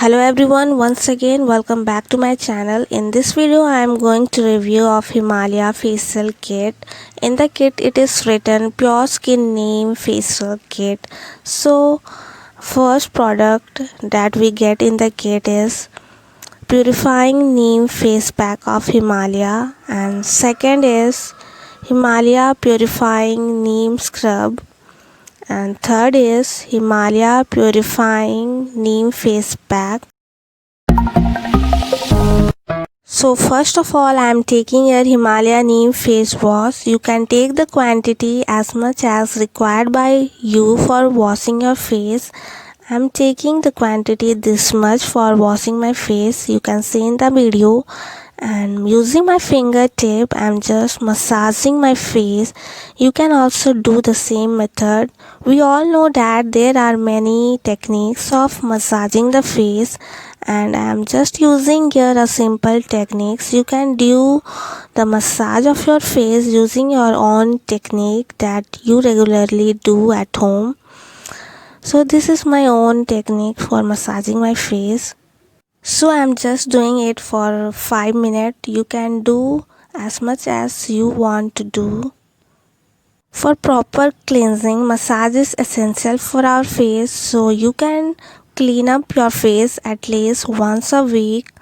Hello everyone, once again welcome back to my channel. In this video I am going to review of Himalaya Facial Kit. In the kit it is written Pure Skin Neem Facial Kit. So first product that we get in the kit is Purifying Neem Face Pack of Himalaya, and second is Himalaya Purifying Neem Scrub, and third is Himalaya Purifying Neem Face Pack. So first of all I am taking a Himalaya Neem face wash. You can take the quantity as much as required by you for washing your face. I am taking the quantity this much for washing my face. You can see in the video. And using my fingertip I am just massaging my face. You can also do the same method. We all know that there are many techniques of massaging the face, and I am just using here a simple techniques. You can do the massage of your face using your own technique that you regularly do at home. So this is my own technique for massaging my face. So I am just doing it for 5 minutes. You can do as much as you want to do. For proper cleansing, massage is essential for our face, so you can clean up your face at least once a week.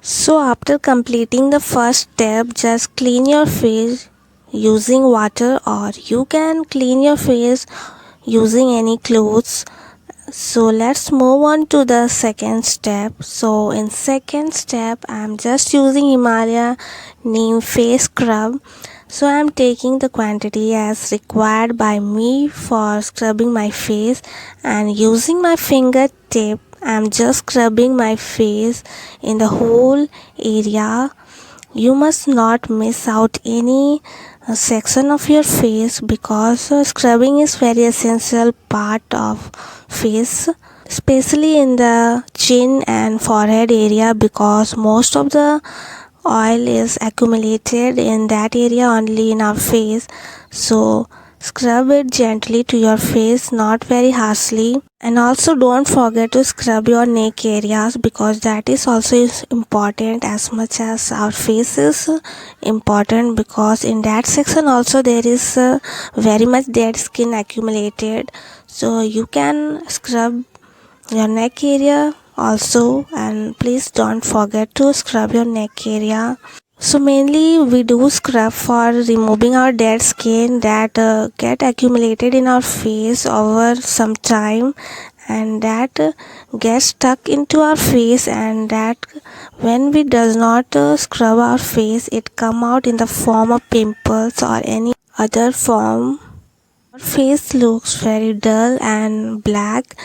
So after completing the first step, just clean your face using water, or you can clean your face using any clothes. So let's move on to the second step. So in second step I am just using Himalaya Neem face scrub. So I am taking the quantity as required by me for scrubbing my face, and using my fingertip I am just scrubbing my face in the whole area. You must not miss out any section of your face, because scrubbing is very essential part of face, especially in the chin and forehead area, because most of the oil is accumulated in that area only in our face. So scrub it gently to your face, not very harshly. And also don't forget to scrub your neck areas, because that is also important as much as our face is important, because in that section also there is very much dead skin accumulated. So you can scrub your neck area also, and please don't forget to scrub your neck area. So mainly we do scrub for removing our dead skin that get accumulated in our face over some time, and that gets stuck into our face, and that when we does not scrub our face, it come out in the form of pimples or any other form. Our face looks very dull and black.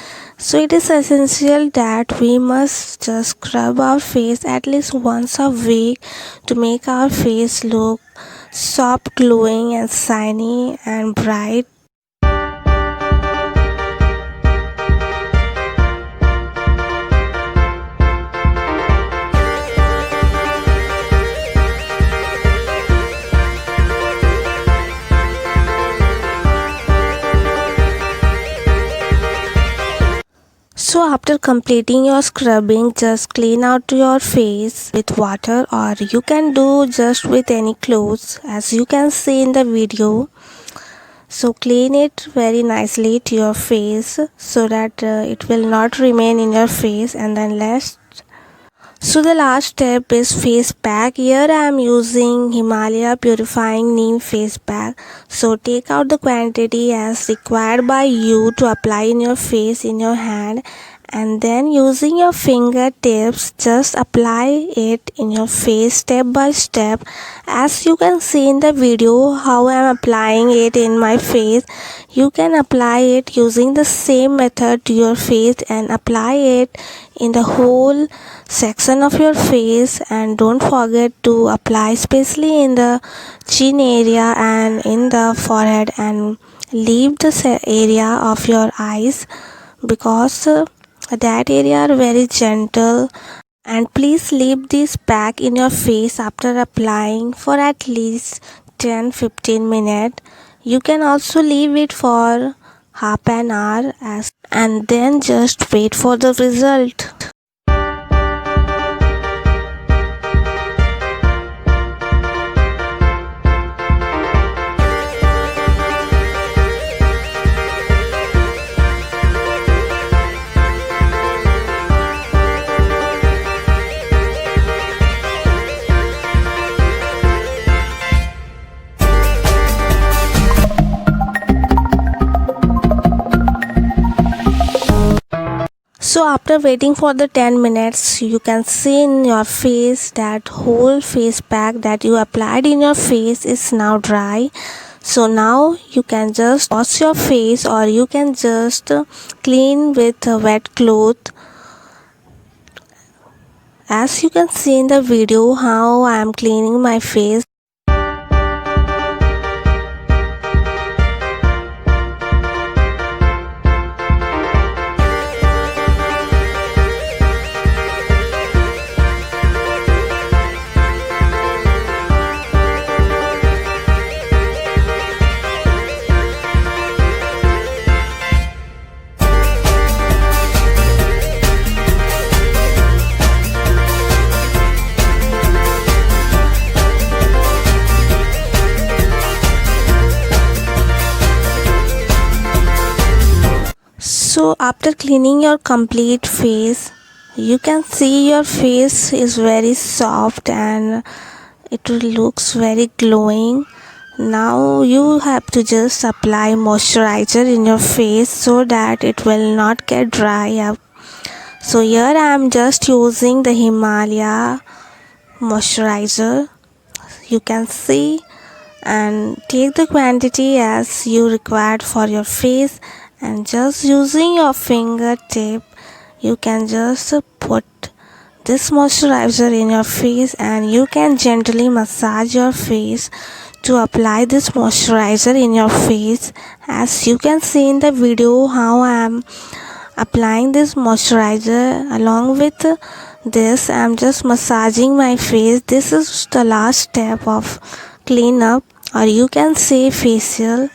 So it is essential that we must just scrub our face at least once a week to make our face look soft, glowing and shiny and bright. So after completing your scrubbing, just clean out your face with water, or you can do just with any clothes as you can see in the video. So clean it very nicely to your face so that it will not remain in your face. And then so the last step is face pack. Here I am using Himalaya Purifying Neem face pack. So take out the quantity as required by you to apply in your face in your hand, and then using your fingertips just apply it in your face step by step, as you can see in the video how I am applying it in my face. You can apply it using the same method to your face and apply it in the whole section of your face. And don't forget to apply especially in the chin area and in the forehead and leave the area of your eyes, because that area are very gentle. And please leave this pack in your face after applying for at least 10-15 minutes. You can also leave it for half an hour and then just wait for the result. So after waiting for the 10 minutes, you can see in your face that whole face pack that you applied in your face is now dry. So now you can just wash your face, or you can just clean with a wet cloth. As you can see in the video how I am cleaning my face. So after cleaning your complete face, you can see your face is very soft and it looks very glowing. Now you have to just apply moisturizer in your face so that it will not get dry up. So here I am just using the Himalaya moisturizer. You can see, and take the quantity as you required for your face, and just using your fingertip you can just put this moisturizer in your face, and you can gently massage your face to apply this moisturizer in your face. As you can see in the video how I am applying this moisturizer. Along with this, I am just massaging my face. This is the last step of cleanup, or you can say facial.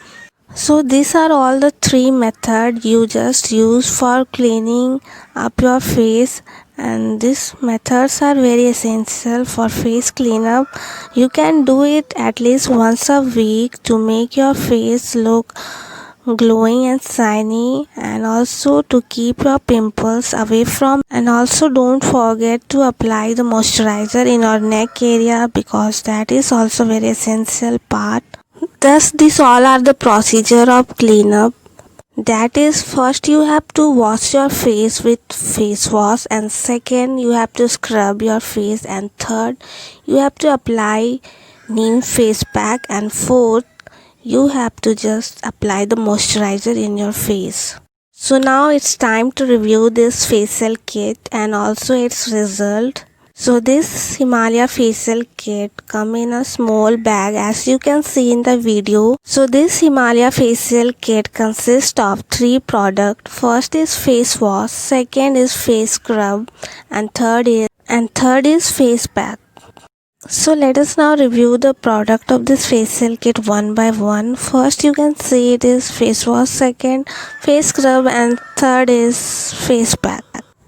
So these are all the three methods you just use for cleaning up your face, and these methods are very essential for face cleanup. You can do it at least once a week to make your face look glowing and shiny, and also to keep your pimples away from. And also don't forget to apply the moisturizer in your neck area, because that is also very essential part. Thus these all are the procedure of cleanup. That is, first you have to wash your face with face wash, and second you have to scrub your face, and third you have to apply neem face pack, and fourth you have to just apply the moisturizer in your face. So now it's time to review this facial kit and also its result. So this Himalaya facial kit come in a small bag, as you can see in the video. So this Himalaya facial kit consists of 3 products. First is face wash, second is face scrub, and third is face pack. So let us now review the product of this facial kit one by one. First you can see it is face wash, second face scrub, and third is face pack.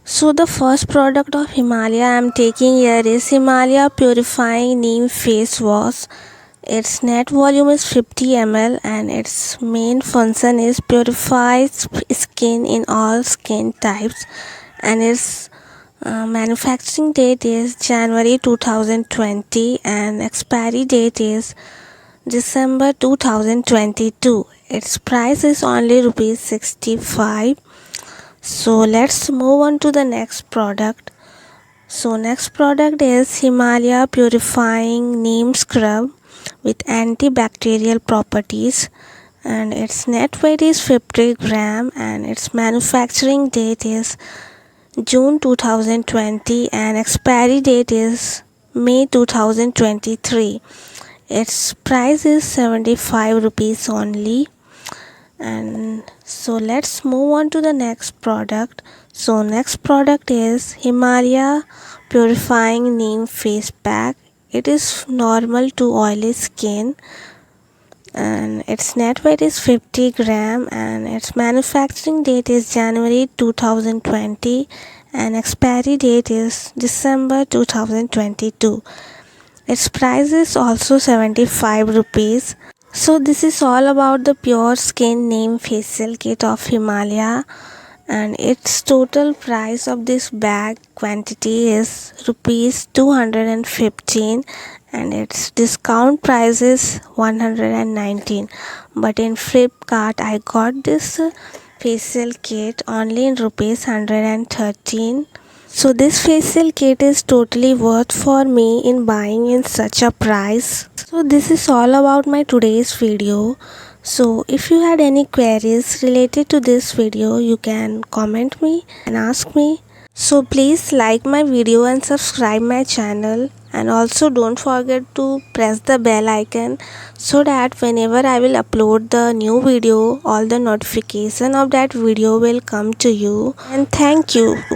So the first product of Himalaya I am taking here is Himalaya Purifying Neem Face Wash. Its net volume is 50 ml and its main function is purify skin in all skin types, and its manufacturing date is January 2020 and expiry date is December 2022. Its price is only rupees 65. So let's move on to the next product. So next product is Himalaya Purifying Neem Scrub with antibacterial properties, and its net weight is 50 gram and its manufacturing date is June 2020 and expiry date is May 2023. Its price is 75 rupees only. And so let's move on to the next product. So next product is Himalaya Purifying Neem Face Pack. It is normal to oily skin and its net weight is 50 gram and its manufacturing date is January 2020 and expiry date is December 2022. Its price is also 75 rupees. So this is all about the pure skin neem facial kit of Himalaya, and its total price of this bag quantity is rupees 215 and its discount price is 119. But in Flipkart I got this facial kit only in rupees 113. So this facial kit is totally worth for me in buying in such a price. So this is all about my today's video. So if you had any queries related to this video, you can comment me and ask me. So please like my video and subscribe my channel, and also don't forget to press the bell icon so that whenever I will upload the new video, all the notification of that video will come to you. And thank you.